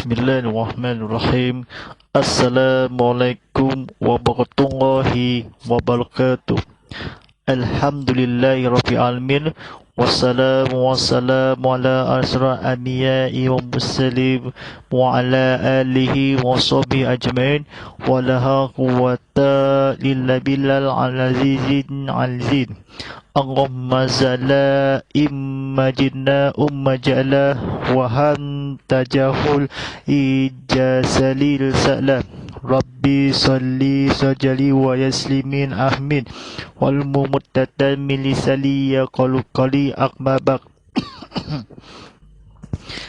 Bismillahirrahmanirrahim. Assalamualaikum warahmatullahi wabarakatuh. Alhamdulillahi rabbil alamin. Wassalamu ala asrafil anbiya'i wal mursalin wa ala alihi wa sahbihi ajma'in. Wa la quwwata illa billahil azizil azim. Allahumma zala imma jinna umma ja'la wa hantajahul ijasalil sa'la. Rabbi salli sajali wa yaslimin ahmin wal mumuttatan min lisali ya qalu qali akmabak.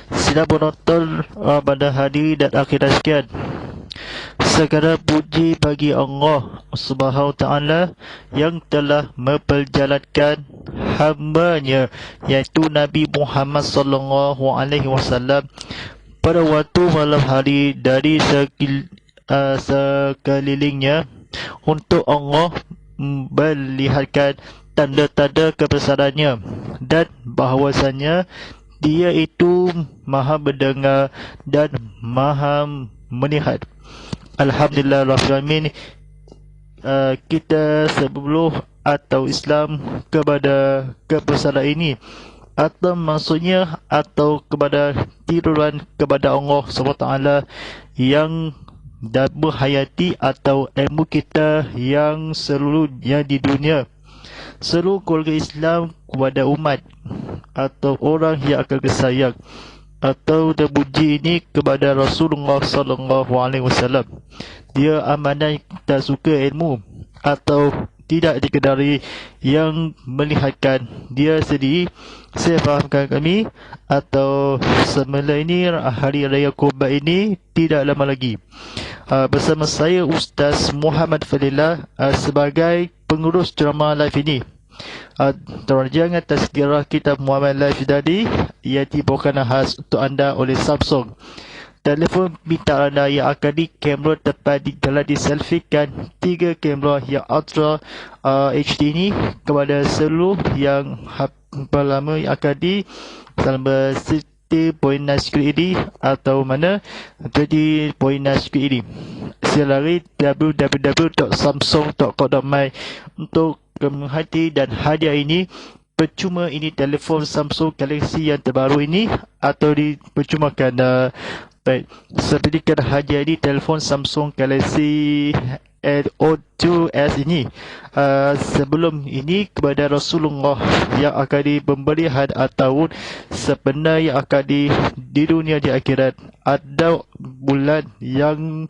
Sila penonton pada hari dan akhirat sekian, segala puji bagi Allah Subhanahu Taala yang telah memperjalankan hamba-Nya yaitu Nabi Muhammad sallallahu alaihi wasallam pada waktu malam hari dari sekelilingnya untuk Allah melihatkan tanda-tanda kebesarannya dan bahawasanya Dia itu Maha mendengar dan Maha melihat. Alhamdulillah Rabbil Alamin. Kita sebelum atau Islam kepada kebesaran ini, atau maksudnya atau kepada tiruan kepada Allah SWT yang dan berhayati atau ilmu kita yang seluruhnya di dunia, seluruh keluarga Islam kepada umat atau orang yang akan kesayang atau terpuji ini kepada Rasulullah sallallahu alaihi wasallam. Dia amanah tak suka ilmu atau tidak dikedari yang melihatkan dia sendiri. Saya fahamkan kami atau semula ini hari raya Kurban ini tidak lama lagi. Bersama saya Ustaz Muhammad Fadillah sebagai pengurus drama live ini. Terjangan atas kira kita Muhammad Live tadi ia dibawakan khas untuk anda oleh Samsung. Telefon pintar anda yang akan di kamera tepat telah diselfiekan 3 kamera yang Ultra HD ini kepada seluruh yang lama yang akan di selama 60.9 screen ini atau mana 30.9 screen ini. Sila lari www.samsung.com.my untuk kemerhati dan hadiah ini. Percuma ini telefon Samsung Galaxy yang terbaru ini atau dipercumakan. Baik, seberikan hadiah ini telefon Samsung Galaxy O2s ini. Sebelum ini kepada Rasulullah yang akan diberi hadiah tahun sebenar yang akan di dunia di akhirat. Ada bulan yang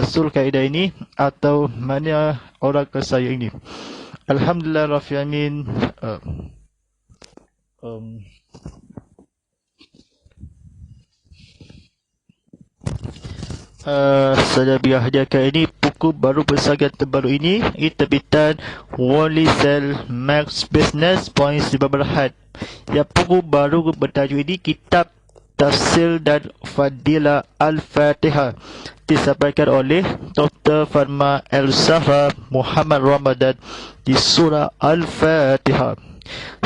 Zulkaidah ini atau mana orang kesayang ini. Alhamdulillah Rabbil Alamin. Saya hadiahkan ini buku baru bersahaja terbaru ini terbitan Walisel Max Business Points di Berhad. Yang buku baru bertajuk ini Kitab Tafsir dan Fadilah Al-Fatihah disampaikan oleh Dr. Farma El-Safa Muhammad Ramadan di surah Al-Fatihah.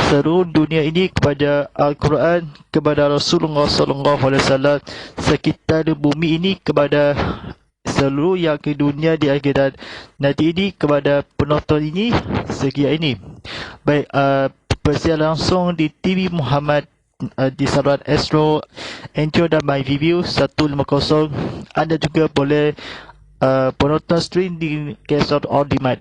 Seluruh dunia ini kepada Al-Quran, kepada Rasulullah SAW, sekitar bumi ini kepada seluruh yang ke dunia di akhirat nanti ini kepada penonton ini sekian ini. Baik, persiaran langsung di TV Muhammad di saluran Astro Enjoy dan My View 150. Anda juga boleh penonton stream di Kesot On Demand.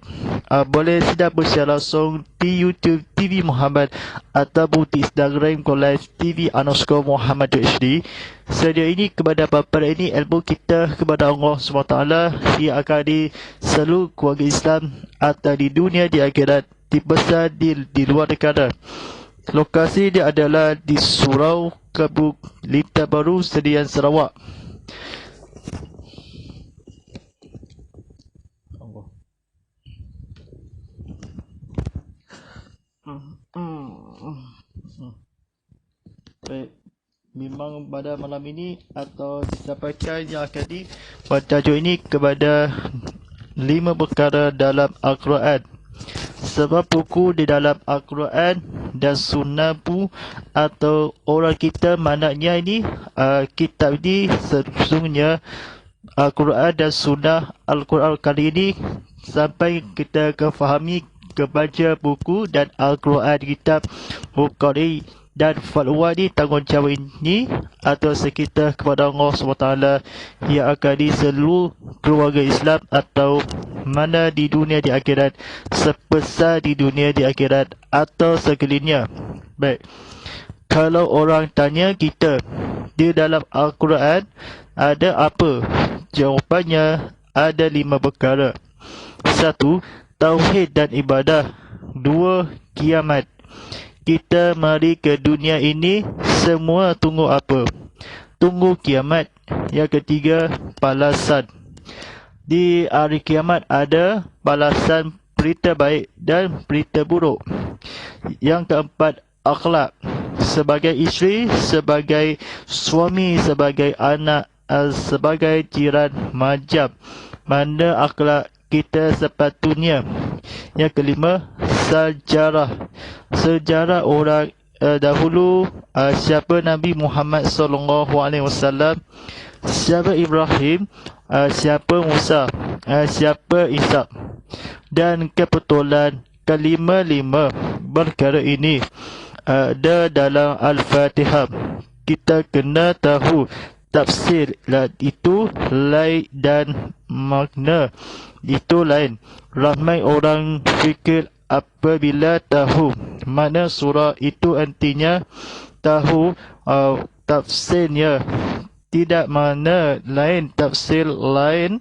Boleh sedang bersiaran langsung di YouTube TV Muhammad ataupun di Instagram Live TV _Muhammad HD. Sedia ini kepada bapa ini ilmu kita kepada Allah SWT yang akan di seluruh keluarga Islam atau di dunia di akhirat dibesar di luar negara. Lokasi dia adalah di Surau Kebu Lintah Baru, Sedian, Sarawak. Baik, memang pada malam ini atau disampaikan yang akan di bertajuk ini kepada 5 perkara dalam Al-Quran. Sebab buku di dalam Al-Quran dan Sunnah pun atau orang kita, maknanya ini kitab ini sesungguhnya Al-Quran dan Sunnah. Al-Quran kali ini sampai kita fahami kebaca buku dan Al-Quran kitab Bukhari dan fatwa ni, tanggungjawab ini atau sekitar kepada Allah SWT yang akan di seluruh keluarga Islam atau mana di dunia di akhirat, sebesar di dunia di akhirat atau sekelilingnya. Baik, kalau orang tanya kita di dalam Al-Quran ada apa? Jawapannya ada 5 perkara. 1. Tauhid dan ibadah. 2. Kiamat. Kita mari ke dunia ini semua tunggu apa? Tunggu kiamat. Yang ketiga, balasan. Di hari kiamat ada balasan berita baik dan berita buruk. Yang keempat, akhlak. Sebagai isteri, sebagai suami, sebagai anak, sebagai jiran majap, mana akhlak kita sepatutnya. Yang kelima, sejarah. Sejarah orang dahulu, siapa Nabi Muhammad SAW, siapa Ibrahim, siapa Musa, siapa Isa. Dan kebetulan kelima-lima perkara ini ada dalam Al-Fatihah. Kita kena tahu tafsir itu lain dan makna itu lain. Ramai orang fikir apabila tahu mana surah itu artinya tahu tafsirnya, tidak mana lain tafsir lain.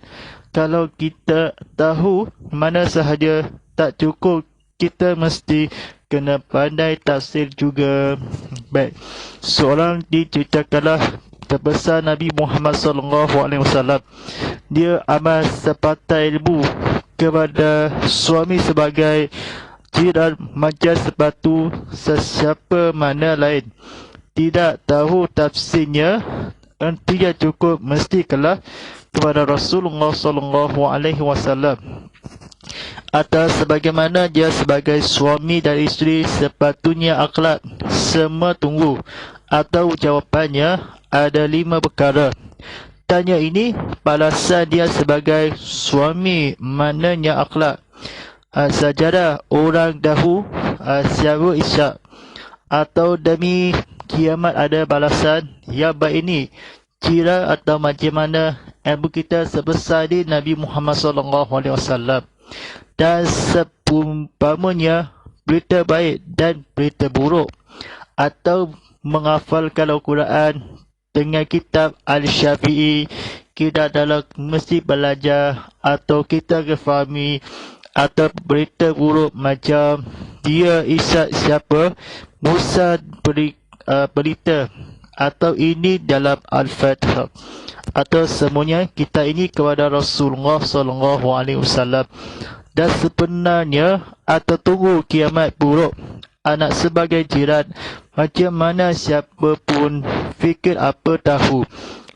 Kalau kita tahu mana sahaja tak cukup, kita mesti kena pandai tafsir juga. Baik, seorang diceritakanlah terbesar Nabi Muhammad SAW. Dia amat sepatah ilmu kepada suami sebagai jiran majlis sepatu sesiapa mana lain. Tidak tahu tafsirnya, artinya cukup mesti kalah kepada Rasulullah SAW. Atau sebagaimana dia sebagai suami dan isteri sepatutnya akhlak, semua tunggu. Atau jawapannya ada 5 perkara. Tanya ini balasan dia sebagai suami, maknanya akhlak. Sejarah orang dahulu, siapa Isyak. Atau demi kiamat ada balasan yang baik ini. Kira atau macam mana ilmu kita sebesar di Nabi Muhammad SAW. Dan seumpamanya berita baik dan berita buruk. Atau menghafalkan Al-Quran dengan kitab Al-Syafi'i, kita adalah mesti belajar atau kita fahami. Atau berita buruk macam dia Isa siapa, Musa berita, atau ini dalam Al-Fatihah. Atau semuanya kita ini kepada Rasulullah SAW. Dan sebenarnya atau tunggu kiamat buruk. Anak sebagai jiran, macam mana siapa pun fikir apa tahu.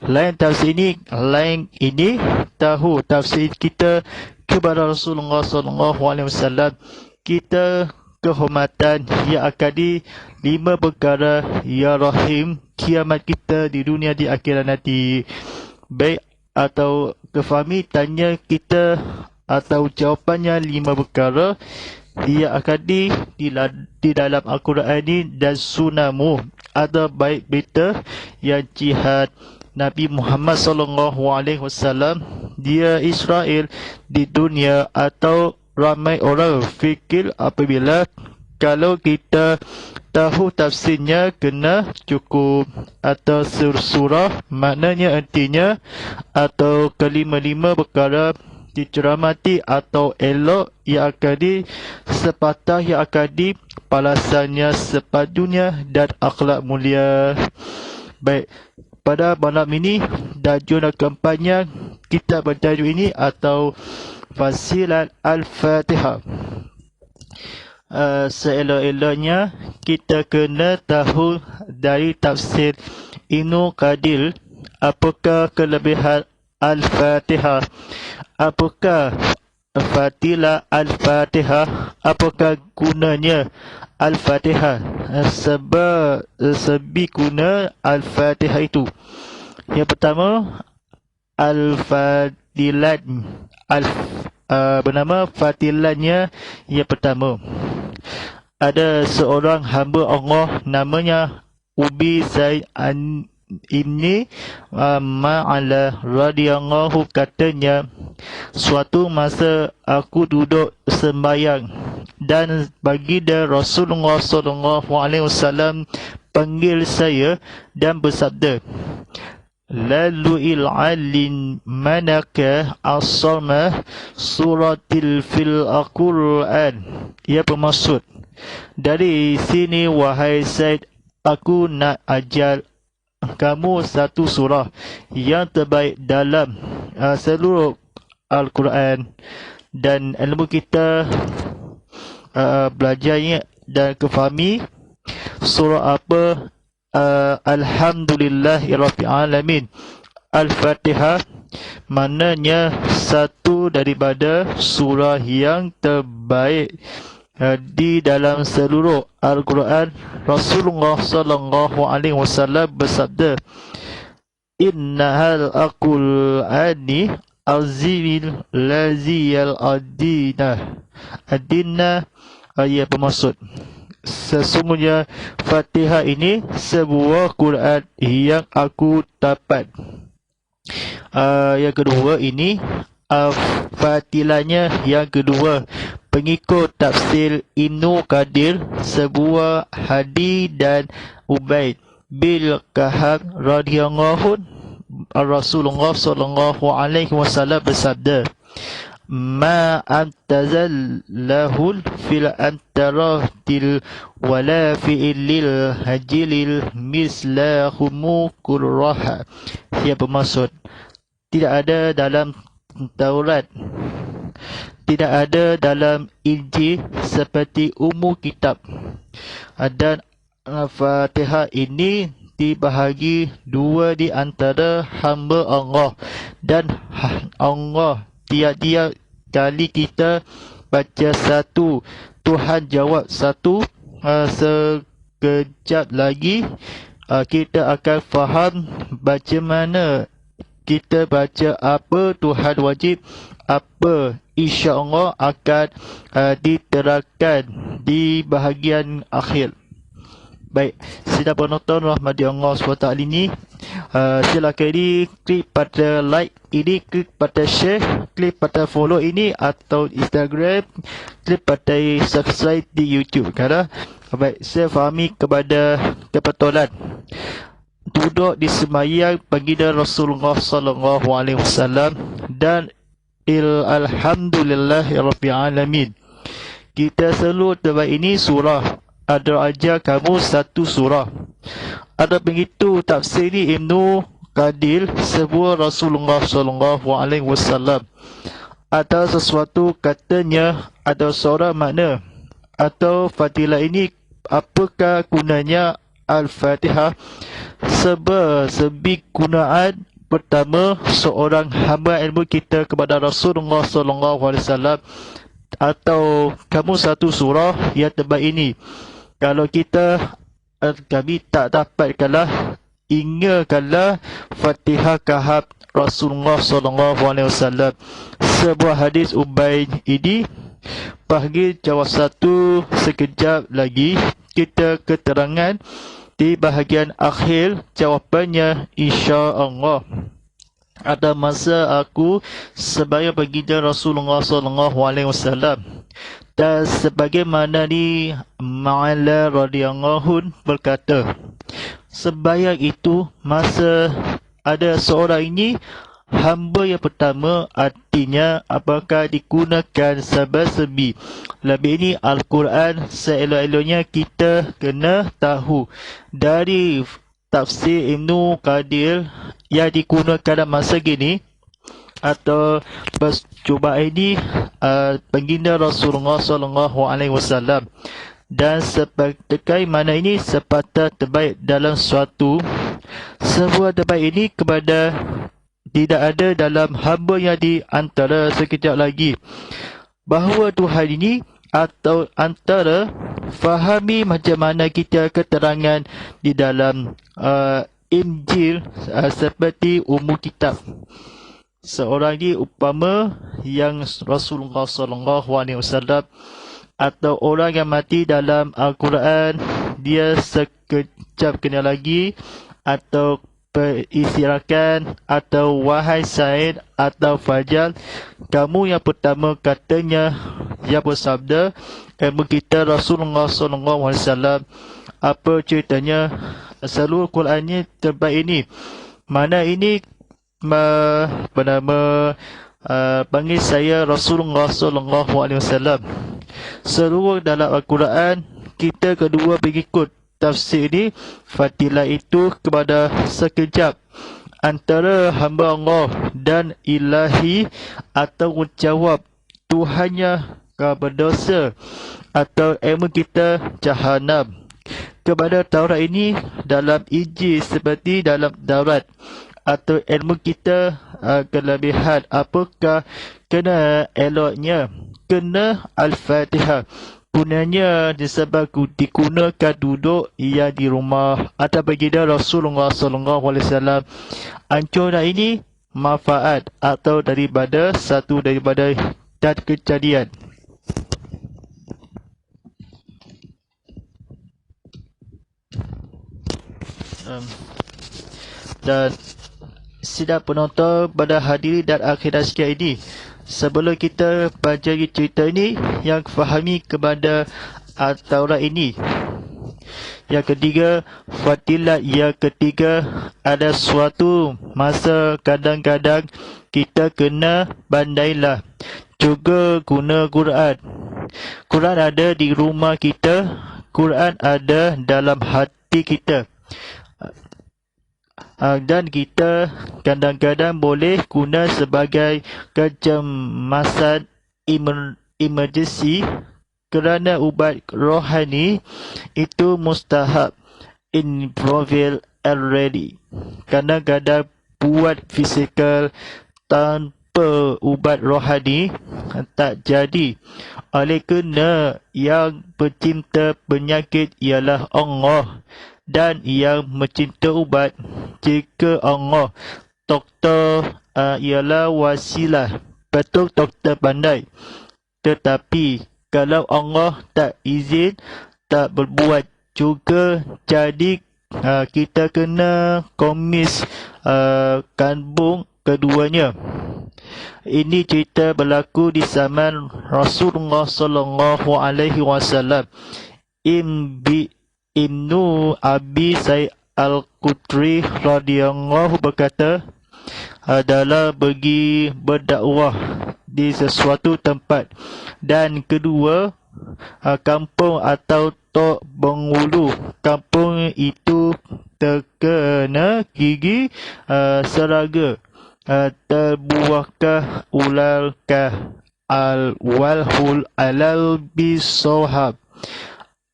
Lain tafsir ini, lain ini tahu tafsir kita kepada Rasulullah SAW. Kita kehormatan yang akan di 5 perkara ya Rahim kiamat kita di dunia di akhirat nanti. Baik, atau kefahami tanya kita atau jawapannya 5 perkara yang akan di dalam Al-Quran ini dan Sunnahmu. Ada baik berita yang jihad Nabi Muhammad SAW, dia Israel di dunia. Atau ramai orang fikir apabila kalau kita tahu tafsirnya kena cukup. Atau surah maknanya artinya. Atau kelima-lima perkara diceramati atau elok yang akan di sepatah yang akan di balasannya sepatutnya dan akhlak mulia. Baik, pada malam ini tajuk keempatnya kita bertajuk ini atau Fasilat Al-Fatihah. Seelok-eloknya kita kena tahu dari tafsir Ibnu Qadir apakah kelebihan Al-Fatihah, apakah Fatilah Al-Fatihah. Apakah gunanya Al-Fatihah? Sebi guna Al-Fatihah itu. Yang pertama, Al-Fatilat. Bernama Fatilannya yang pertama. Ada seorang hamba Allah namanya Ubi Zaid Ibni Ma'ala radhiyallahu, katanya, suatu masa aku duduk sembahyang dan baginda Rasulullah SAW panggil saya dan bersabda, lalu il'alin manaka as-sama suratil fil Al-Quran. Ia bermaksud, dari sini wahai Zaid, aku nak ajar kamu satu surah yang terbaik dalam seluruh Al-Quran. Dan ilmu kita belajarnya dan kefahami surah apa. Alhamdulillahirabbil alamin. Al-Fatihah maknanya satu daripada surah yang terbaik di dalam seluruh Al-Quran. Rasulullah SAW bersabda, innahal aqulani azimil laziyal adina. Ia bermaksud, sesungguhnya Fatihah ini sebuah Quran yang aku dapat. Yang kedua ini Fatilahnya yang kedua, pengikut tafsir Ibnu Kathir, sebuah hadis dan Ubaid bil Kahab radhiyallahu Rasulullah SAW bersabda, ma antazallahul fil antaratil wala fi'lil hajilil mislahumu kurraha. Ia bermaksud, tidak ada dalam Taurat, tidak ada dalam Injil seperti umum kitab. Dan Fatihah ini dibahagi dua di antara hamba Allah dan Allah. Tiap-tiap kali kita baca satu, Tuhan jawab satu. Sekejap lagi kita akan faham baca mana, kita baca apa, Tuhan wajib apa, insya-Allah akan diterangkan di bahagian akhir. Baik, sidang penonton rahmati Allah SWT ini, silakan ini klik pada like ini, klik pada share, klik pada follow ini atau Instagram, klik pada subscribe di YouTube. Kerana baik, saya fahami kepada kebetulan duduk di sembahyang baginda Rasulullah SAW dan alhamdulillahirabbil alamin. Kita selalu terbaik ini surah. Ada ajar kamu satu surah. Ada begitu tafsir Ibnu Kathir, sebuah Rasulullah SAW. Ada sesuatu katanya, ada seorang makna atau fadilah ini. Apakah gunanya Al-Fatihah? Sebi gunaan pertama, seorang hamba ilmu kita kepada Rasulullah SAW, atau kamu satu surah yang terbaik ini. Kalau kami tak dapatkanlah, ingatkanlah Fatihah Kahab Rasulullah SAW. Sebuah hadis Ubaid ini, panggil jawab satu, sekejap lagi kita keterangan di bahagian akhir jawapannya insya-Allah. Ada masa aku sembahyang baginda Rasulullah SAW, dan sebagaimana di Ma'ala radhiyallahu berkata, sembahyang itu masa ada seorang ini hamba yang pertama, artinya apakah digunakan sabas-sebi. Lebih ini Al-Quran seelok-eloknya kita kena tahu. Dari tafsir Ibnu Kathir yang digunakan dalam masa gini atau percubaan ini, baginda Rasulullah SAW, dan seperti mana ini sepatah terbaik dalam suatu sebuah terbaik ini kepada tidak ada dalam hamba yang di antara sekejap lagi. Bahawa Tuhan ini atau antara fahami macam mana kita keterangan di dalam Injil seperti umum kitab. Seorang ni umpama yang Rasulullah SAW atau orang yang mati dalam Al-Quran, dia sekejap kena lagi, atau peristirahatkan, atau wahai Said atau Fajar, kamu yang pertama katanya yang bersabda ilmu kita Rasulullah SAW. Apa ceritanya? Seluruh Quran ni terbaik ini. Mana ini bernama panggil saya Rasulullah SAW. Seluruh dalam Al-Quran kita kedua mengikut tafsir ini. Fatilah itu kepada sekejap antara hamba Allah dan ilahi, atau menjawab Tuhannya berdosa, atau ilmu kita jahanam. Kepada Taurat ini dalam Injil seperti dalam Taurat, atau ilmu kita kelebihan. Apakah kena eloknya? Kena Al-Fatihah. Gunanya disebab digunakan duduk ia di rumah atau baginda Rasulullah SAW. Anjuran ini manfaat atau daripada satu daripada kejadian. Dan sidang penonton pada hadiri dan akhirat sekalian ini, sebelum kita baca cerita ini, yang fahami kepada Taurat ini. Yang ketiga, fadilah. Yang ketiga, ada suatu masa kadang-kadang kita kena pandailah juga guna Quran. Quran ada di rumah kita, Quran ada dalam hati kita. Dan kita kadang-kadang boleh guna sebagai kecemasan emergency, kerana ubat rohani itu mustahab, improve already. Kadang-kadang buat fizikal tanpa ubat rohani tak jadi. Oleh kerana yang pencipta penyakit ialah Allah, dan yang mencinta ubat jika Allah. Doktor ialah wasilah. Betul, doktor pandai. Tetapi kalau Allah tak izin, tak berbuat juga, jadi kita kena komis kandung keduanya. Ini cerita berlaku di zaman Rasulullah SAW. Ibnu Abi Sa'id Al-Khudri radhiyallahu berkata, adalah pergi berdakwah di sesuatu tempat, dan kedua kampung atau Tok Bengulu. Kampung itu terkena gigi seraga. Terbuahkah ulalkah al-walhul alal bisawab,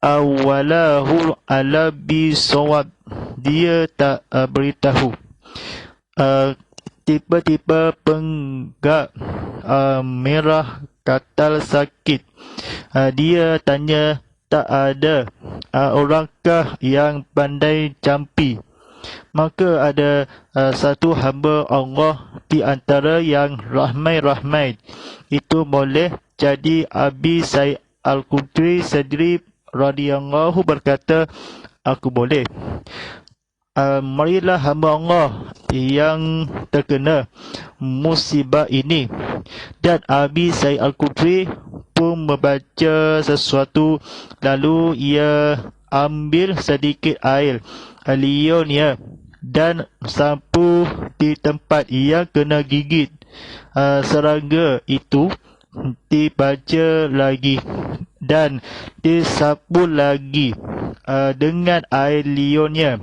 awalahul ala bisawab. Dia tak beritahu. Tiba-tiba penggak merah katal sakit. Dia tanya, tak ada orangkah yang pandai campi? Maka ada satu hamba Allah di antara yang rahmai-rahmai itu boleh jadi Abi Sa'id Al-Khudri sendiri radhiyallahu berkata, aku boleh. Marilah hamba Allah yang terkena musibah ini. Dan Abi Sa'id Al-Khudri pun membaca sesuatu, lalu ia ambil sedikit air lionnya dan sapu di tempat ia kena gigit serangga itu. Dibaca lagi dan disapu lagi dengan air lionnya.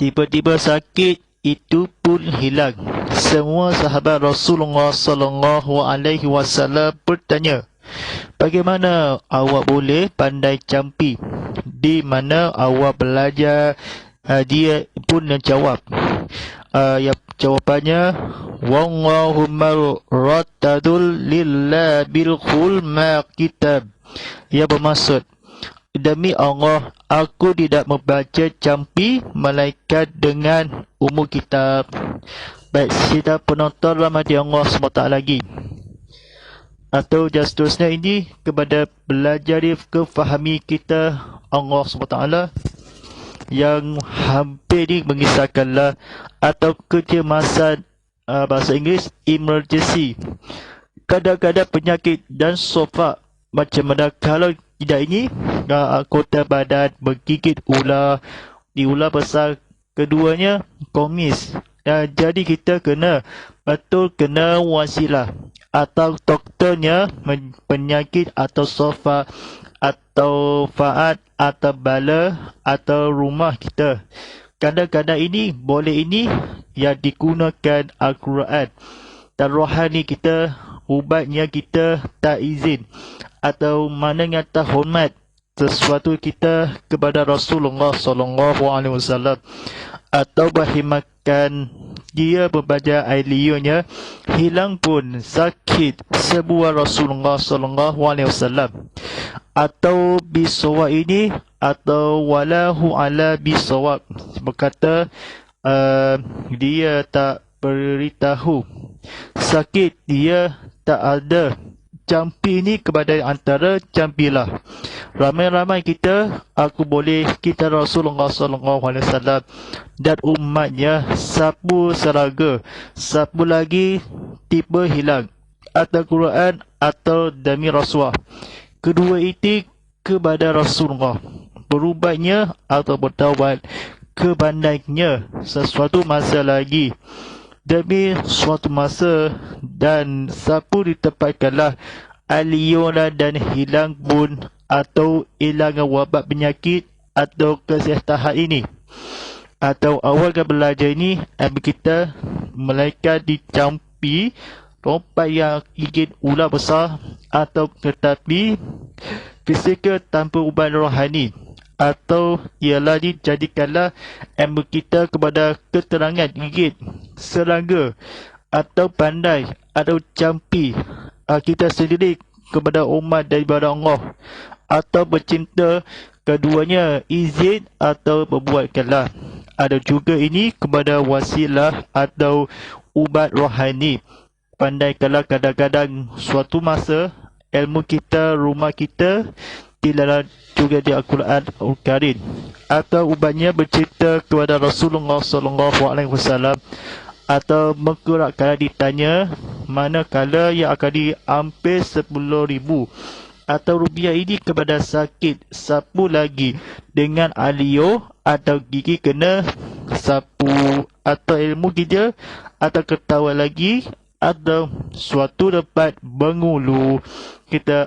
Tiba-tiba sakit itu pun hilang. Semua sahabat Rasulullah SAW bertanya, bagaimana awak boleh pandai campi? Di mana awak belajar? Dia pun menjawab, Ya jawapannya wallahumma rattadul lillah bil khulma kitab. Ia bermaksud, demi Allah, aku tidak membaca campi malaikat dengan umur kitab. Baik, kita penonton rahmati Allah SWT lagi. Atau seterusnya ini kepada belajar kefahami kita Allah SWT yang hampir ni mengisahkanlah atau kecemasan bahasa Inggeris emergency. Kadang-kadang penyakit dan sofa macam mana kalau tidak ini anggota badan menggigit ular, di ular besar keduanya komis. Jadi kita kena wasilah atau doktornya penyakit atau sofa atau faat atau bala atau rumah kita. Kadang-kadang ini boleh ini yang digunakan Al-Quran dan rohani kita, ubatnya kita tak izin atau mana yang tak hormat sesuatu kita kepada Rasulullah SAW atau berkhidmatkan dia membaca air liurnya hilang pun sakit sebuah Rasulullah SAW atau bisawab ini atau walahu ala bisawab berkata dia tak beritahu sakit dia tak ada campi ini kepada antara campilah. Ramai-ramai kita, aku boleh kita Rasulullah SAW dan umatnya sapu seraga, sapu lagi tiba hilang atau Quran atau demi Rasulullah. Kedua itu kepada Rasulullah, berubatnya atau bertaubat kebandainya sesuatu masa lagi. Demi suatu masa dan sapu ditempatkanlah aliyona dan hilang pun atau hilang wabak penyakit atau kesihatan ini. Atau awal belajar ini kita malaikat dicampi rompak yang gigit ular besar atau tetapi fizikal tanpa ubat rohani. Atau ialah dijadikanlah ilmu kita kepada keterangan gigit, serangga atau pandai atau campi kita sendiri kepada umat daripada Allah atau bercinta keduanya izin atau berbuatkanlah. Ada juga ini kepada wasilah atau ubat rohani. Pandaikanlah kadang-kadang suatu masa ilmu kita, rumah kita tidak juga di Al-Quran Al-Karim atau ubatnya bercerita kepada Rasulullah SAW atau menggerakkan ditanya manakala yang akan diambil 10,000 atau rupiah ini kepada sakit sapu lagi dengan alio atau gigi kena sapu atau ilmu kita atau ketawa lagi atau suatu tempat mengulu. Kita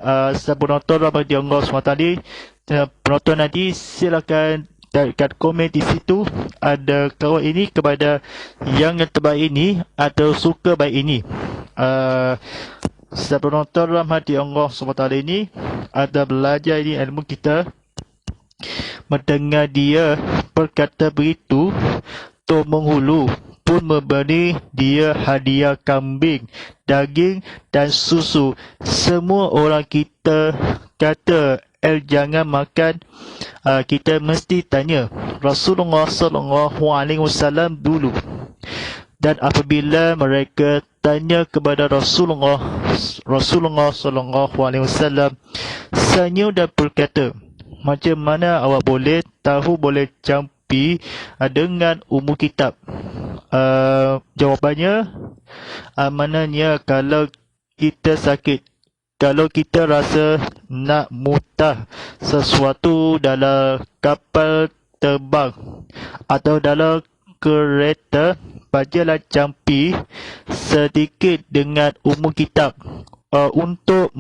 penonton rahmati Allah SWT, penonton nanti silakan kat komen di situ ada kawan ini kepada yang terbaik ini atau suka baik ini. Penonton rahmati Allah SWT ini ada belajar ini ilmu kita, mendengar dia berkata begitu, tu menghulu pun memberi dia hadiah kambing, daging dan susu. Semua orang kita kata jangan makan. Kita mesti tanya Rasulullah SAW dulu. Dan apabila mereka tanya kepada Rasulullah SAW, senyum dan berkata, macam mana awak boleh tahu boleh campi dengan umur kitab? Jawapannya, mananya kalau kita sakit, kalau kita rasa nak mutah sesuatu dalam kapal terbang atau dalam kereta, bacalah campi sedikit dengan umur kitab untuk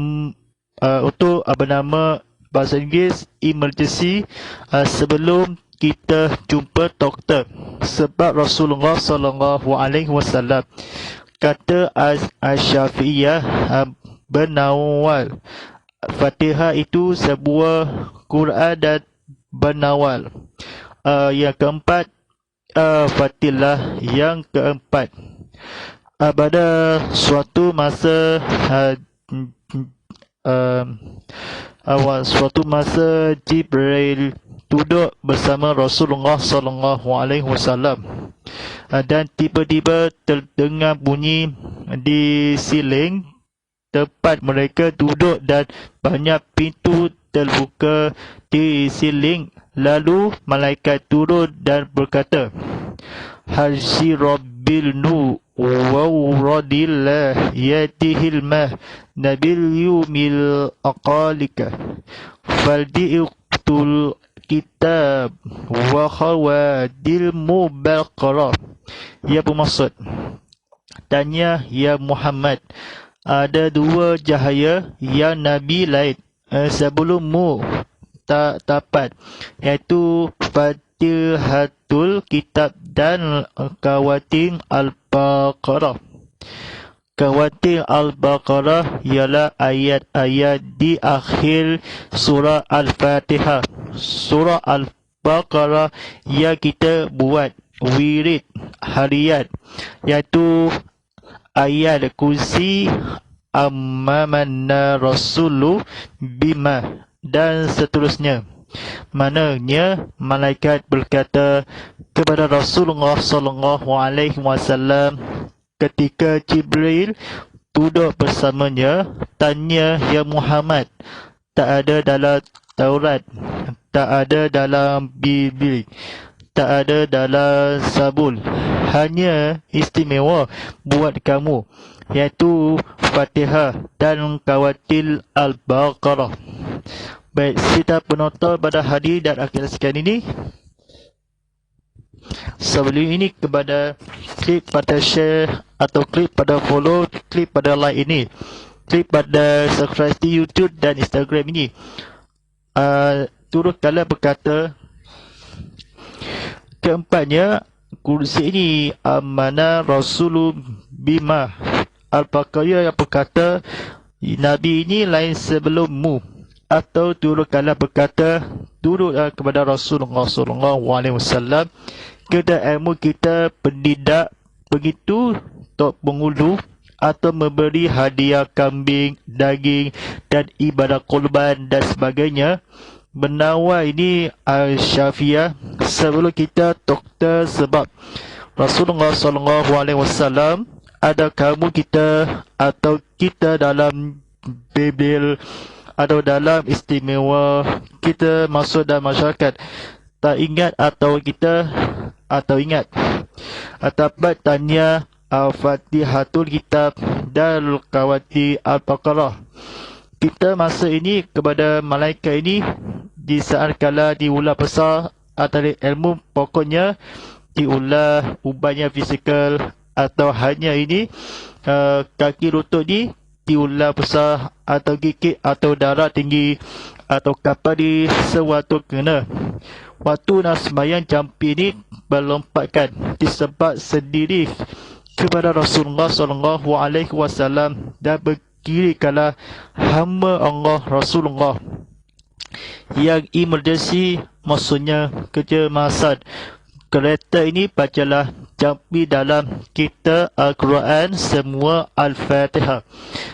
apa nama bahasa Inggeris emergency sebelum kita jumpa doktor. Sebab Rasulullah SAW kata Asy-Syafi'iyah bernawal, Fatihah itu sebuah Quran dan bernawal. Yang keempat, fatilah yang keempat. Pada suatu masa suatu masa Jibril duduk bersama Rasulullah sallallahu alaihi wasallam dan tiba-tiba terdengar bunyi di siling tempat mereka duduk dan banyak pintu terbuka di siling. Lalu malaikat turun dan berkata, Haji Rabbil Nu wawradillah yatihil mah nabil yumil aqalika faldi'uqtul kitab wa khawadil mubaqarah. Ia bermaksud, tanya ya Muhammad, ada dua cahaya yang Nabi lain sebelummu tak dapat, iaitu Fatihatul Kitab dan Kawatin Al-Baqarah. Kawatin Al-Baqarah ialah ayat-ayat di akhir surah Al-Fatihah. Surah Al-Baqarah yang kita buat wirid harian, iaitu ayat kursi, Ammanna Rasulu bima dan seterusnya. Maknanya malaikat berkata kepada Rasulullah sallallahu alaihi wasallam ketika Jibril duduk bersamanya, tanya ya Muhammad, tak ada dalam Taurat, tak ada dalam Bibli, tak ada dalam Zabur, hanya istimewa buat kamu, iaitu Fatihah dan Kawatil Al-Baqarah. Baik, kita penonton pada hari dan akhir sekian ini. Sebelum ini kepada klik pada share atau klik pada follow, klik pada like ini, klik pada subscribe di YouTube dan Instagram ini. Turut kala berkata, keempatnya, kursi ini amanah Rasulullah bima. Al-Baqarah yang berkata, Nabi ini lain sebelummu. Atau turut kala berkata, turut kepada Rasulullah sallallahu alaihi wasallam, kita ilmu kita pendidak begitu tok pengulu atau memberi hadiah kambing, daging dan ibadah korban dan sebagainya. Benawa ini Al-Syafi'ah sebelum kita doktor, sebab Rasulullah sallallahu alaihi wasallam ada kamu kita atau kita dalam Bibil atau dalam istimewa kita masuk dalam masyarakat tak ingat atau kita atau ingat atapat tanya Al-Fatihatul Kitab dan Kawati Al-Baqarah. Kita masa ini kepada malaikat ini di saat kala diulah besar atau ilmu pokoknya diulah ubannya fizikal atau hanya ini kaki lutut ni diulah besar atau gigit atau darah tinggi atau kapal di sewaktu kena. Waktu nak sembahyang jampi ni berlompatkan disebab sendiri kepada Rasulullah sallallahu alaihi wasallam dan berkiri kala hamba Allah Rasulullah yang emergency, maksudnya kecemasan. Kereta ini bacalah jampi dalam kita Al-Quran semua Al-Fatihah.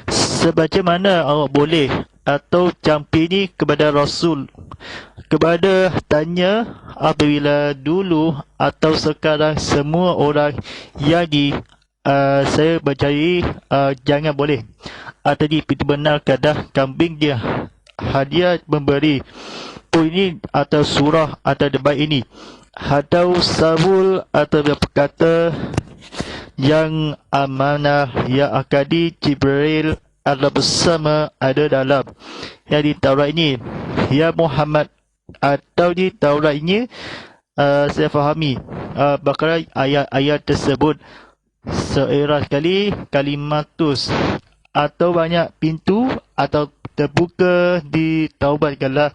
Sebagaimana awak boleh atau jampi ini kepada Rasul. Kepada tanya apabila dulu atau sekarang semua orang yang saya percayai jangan boleh atau itu benar kadah kambing dia hadiah memberi pun ini atau surah atau debat ini atau sabul atau berkata yang amanah yang akadi Jibril ada bersama ada dalam yang di Taurat ini ya Muhammad atau di Taurat ini saya fahami bakal ayat-ayat tersebut seirah sekali kalimatus atau banyak pintu atau terbuka di taubat kala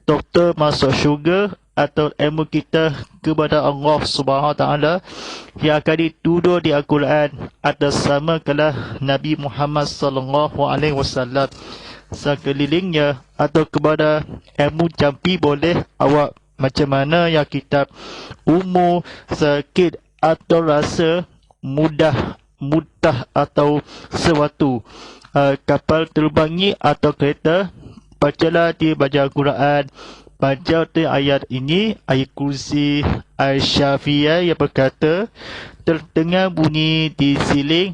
doktor masuk syurga atau ilmu kita kepada Allah Subhanahu Wa Taala yang akan dituduh di Al-Quran atas sama kala Nabi Muhammad sallallahu alaihi wasallam sekelilingnya atau kepada ilmu jampi boleh awak Macam mana yang kitab umur, sakit atau rasa mudah atau sesuatu, kapal terbangi atau kereta, bacalah dia baca Al-Quran, baca ayat ini, ayat kursi Al-Syafi'ah yang berkata, terdengar bunyi di siling,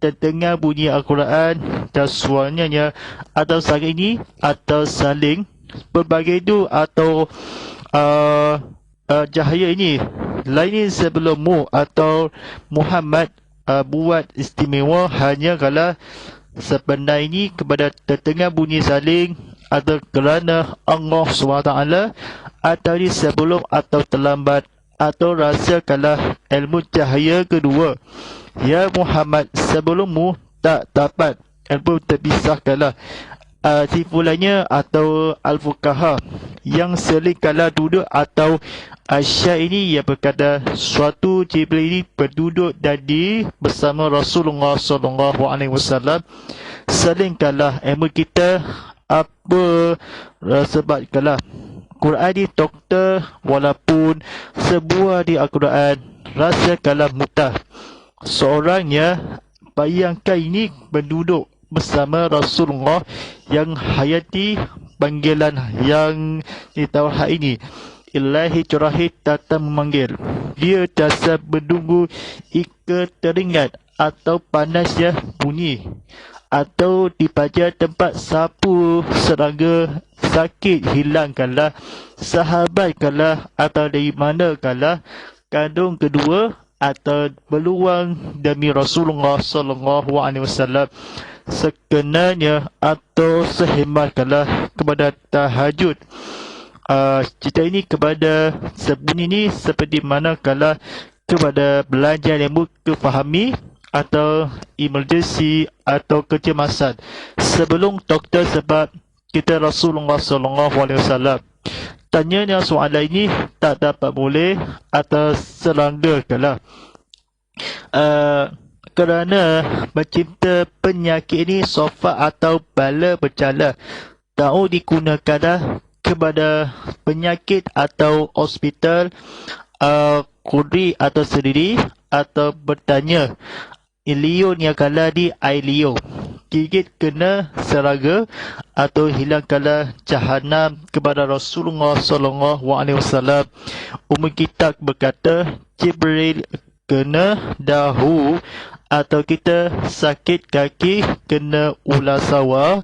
terdengar bunyi Al-Quran dan suaranya atau saling ini atau saling berbagai itu atau cahaya ini lain sebelummu atau Muhammad buat istimewa hanya kalau sebenar ini kepada terdengar bunyi saling atau kerana Allah SWT atau di sebelum atau terlambat atau rasa kalah ilmu cahaya kedua ya Muhammad sebelummu tak dapat ilmu terpisah kalah simpulannya atau Al-Fuqaha yang seling kalah duduk atau Aisyah ini yang berkata suatu Jibril ini berduduk tadi bersama Rasulullah SAW seling kalah ilmu kita apa sebab kalah Quran di doktor walaupun sebuah di Al-Quran rasa kalah mutah seorangnya bayangkan ini berduduk bersama Rasulullah yang hayati panggilan yang ditawar ini Ilahi Curahi tata memanggil dia jasa berdunggu ika teringat atau panasnya bunyi atau dibaca tempat sapu serangga sakit hilangkanlah sahabat kalah atau dari mana kalah kandung kedua atau berluang demi Rasulullah SAW sekenanya atau sehemat kalah kepada tahajud cerita ini kepada sebunyi ini seperti mana kalah kepada belajar ilmu kefahami atau emergency atau kecemasan sebelum doktor sebab kita Rasulullah SAW tanyanya soalan ini tak dapat boleh atau serangga kalah kerana mencipta penyakit ini sofa atau bala bercala tahu digunakan kepada penyakit atau hospital kudri atau sendiri atau bertanya Ilio ni kala di Ailio gigit kena serangga atau hilang kala jahanam kepada Rasulullah SAW. Kitab berkata Jibril kena dahu atau kita sakit kaki kena ular sawah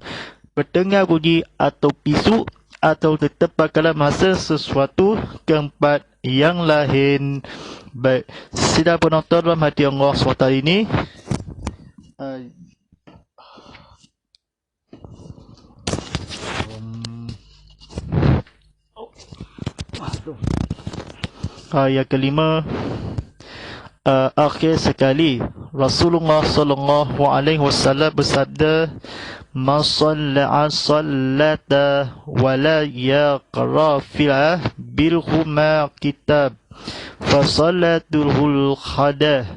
berdengar bunyi atau pisu atau tertempat kala masa sesuatu keempat yang lain. Baik, sidang penonton dalam hati Allah SWT ini yang kelima, akhir sekali Rasulullah SAW bersabda man salla'a sallata wala yaqra fi'ah bilhuma kitab fasalatul khadajah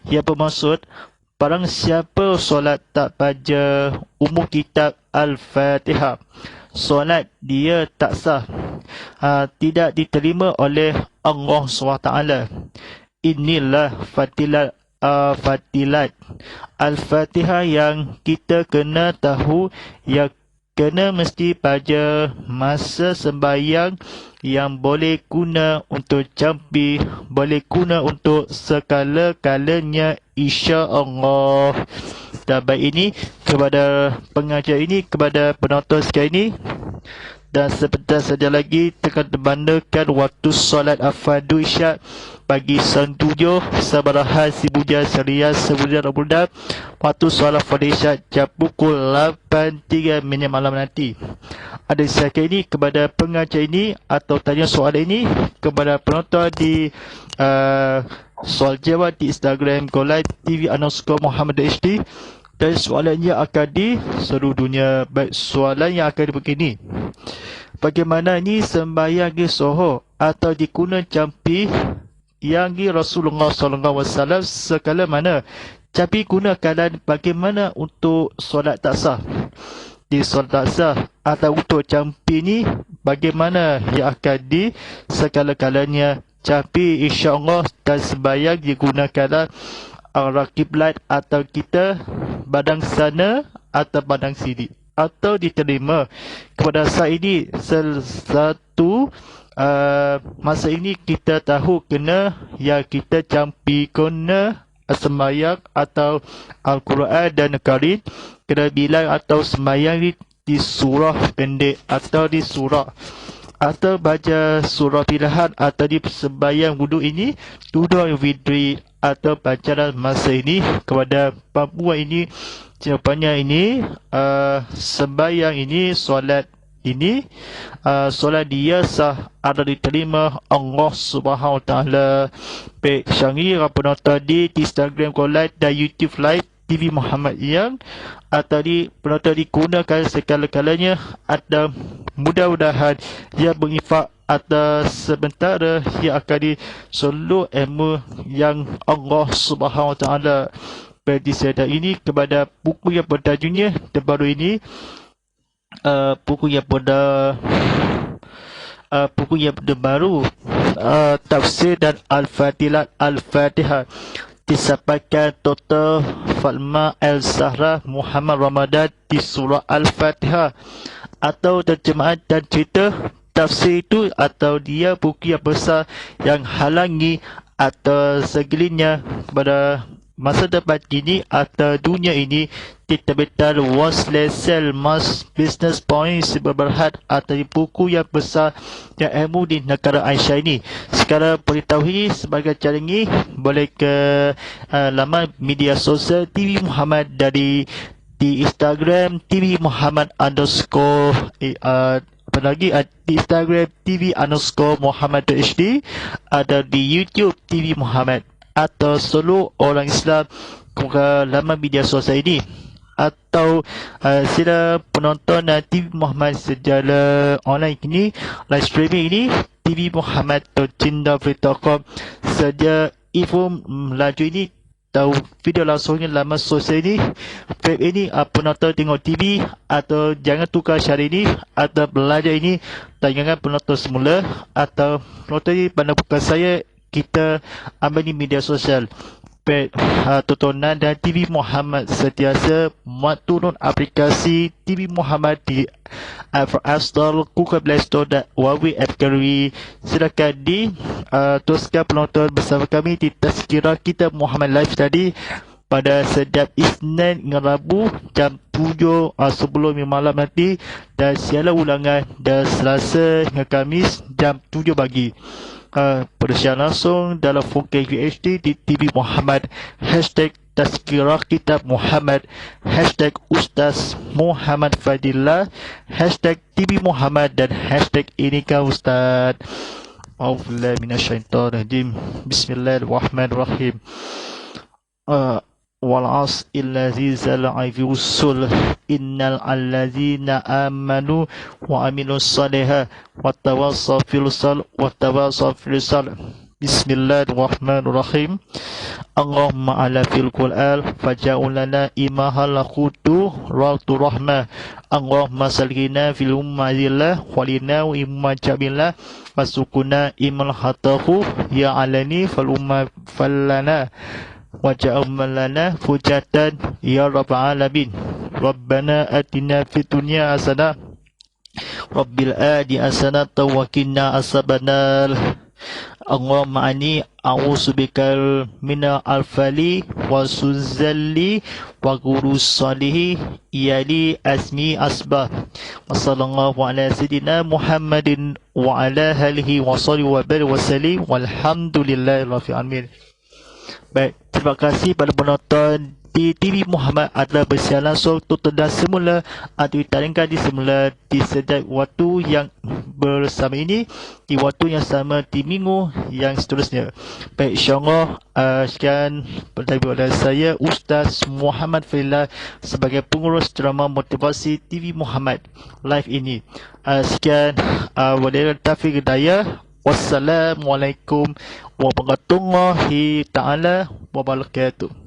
yang bermaksud barang siapa solat tak baca umum kitab Al-Fatihah solat dia tak sah, tidak diterima oleh Allah SWT. Inilah fatilat Al-Fatihah yang kita kena tahu yang kena mesti baca masa sembahyang yang boleh guna untuk jampi, boleh guna untuk sekala-kalanya insya-Allah. Dan baik ini kepada pengajar ini, kepada penonton sekalian ini. Dan sebentar saja lagi tekan terbandakan waktu solat Al-Fadhu Isyak bagi Sang Tujuh Sabarahan Sibuja Syariah Sebuja Rabudah. Waktu solat Al-Fadhu Isyak jam pukul 8.03 malam nanti. Ada saya ini kepada pengajar ini atau tanya soalan ini kepada penonton di soal jawab di Instagram Golai TV_Muhammad HD. Dan soalannya akan di seluruh dunia. Baik, soalan yang akan begini. Bagaimana ini sembahyang di soho atau diguna jampi yang di Rasulullah SAW sekala mana? Jampi gunakan bagaimana untuk solat tak sah? Di solat tak sah atau untuk campi ni bagaimana yang akan di segala-galanya campi insya-Allah dan sembahyang digunakanlah arah kiblat atau kita badang sana atau badang sini atau diterima kepada saat ini satu masa ini kita tahu kena yang kita campi kena sembahyang atau Al-Quran dan Karim kena bilang atau sembahyang di surah pendek atau di surah atau baca surah pilihan atau di sembahyang wudu ini duduk widri atau bacaan masa ini kepada perempuan ini jawapannya ini sembahyang ini solat ini solat dia sah ada diterima Allah Subhanahu Wa Taala. Baik syangi penonton di Instagram Live dan YouTube Live TV Muhammad yang atau penonton digunakan segala-galanya atau mudah-mudahan ia berinfak atas sementara yang akan disolok ilmu yang Allah Subhanahu Wa Taala berdisediakan ini kepada buku yang bertajuknya terbaru ini buku yang terbaru tafsir dan Al-Fatihah disampaikan Dr. Fatma El-Zahra Muhammad Ramadan di surah Al-Fatihah atau terjemahan dan cerita tafsir itu atau dia buku yang besar yang halangi atau segelitnya pada masa depan kini atau dunia ini diterbitkan Waslesel Mas Business Points berberhad atau buku yang besar yang ilmu di negara Aisyah ini. Sekarang beritahu sebagai cara ini boleh ke laman media sosial TV Muhammad dari di Instagram TV Muhammad apa lagi di Instagram TV_Muhammad.hd ada di YouTube TV Muhammad atau seluruh orang Islam ke laman media sosial ini atau sila penonton TV Muhammad secara online ini live streaming ini TV Muhammad.cinda.com saja info laju ini tahu video langsungnya laman sosial ini web ini penonton tengok TV atau jangan tukar syari ini atau belajar ini tayangan penonton semula atau penonton ini pada bukan saya kita ambil di media sosial tontonan dan TV Muhammad sentiasa muat turun aplikasi TV Muhammad di App Store, Google Play Store dan Huawei App Gallery. Silakan teruskan penonton bersama kami di Tazkirah kita Muhammad Live tadi pada setiap Isnin hingga Rabu jam 7 sebelum malam nanti dan siaran ulangan dan Selasa hingga Khamis jam 7 pagi. Persiaran langsung dalam 4K UHD di TV Muhammad #Tazkirah Kitab Muhammad #Ustaz Muhammad Fadillah #TV Muhammad dan #Inikah Ustaz. A'udzubillahi minasyaitonirrajim. Bismillahirrahmanirrahim. Wal 'asri allazi zala'a fi usul innal allazina amanu wa amilus salihah wattawassaw fil sal wattawassaw fil sal. Bismillahirrahmanirrahim. Allahumma ala fil Qur'an faj'al lana imahal khutu ratu rahmah. Allahumma salgina fil ummazillah walina imma jabillah wasukuna imal hatahu ya alani fal umma fallana waja'al lana fujatan ya rabbal alamin. Rabbana atina fid dunya hasanah rabbil adi hasanah wa qina azabannar. Allahumma ani a'udzubika minal alfali wa suzalli wa gurus salihi yali asmi asbah. Wa sallallahu ala sayyidina Muhammadin wa ala alihi wa salli wa barik wa sallim walhamdulillahi rabbil alamin. Baik, terima kasih pada penonton di TV Muhammad adalah bersiaran langsung tutupan semula atau ditayangkan di semula di setiap waktu yang bersama ini di waktu yang sama di minggu yang seterusnya. Baik, insyaAllah sekian daripada saya Ustaz Muhammad Fadillah sebagai pengurus drama motivasi TV Muhammad live ini. Sekian wabillahi taufiq hidayah. Wassalamualaikum warahmatullahi taala wabarakatuh.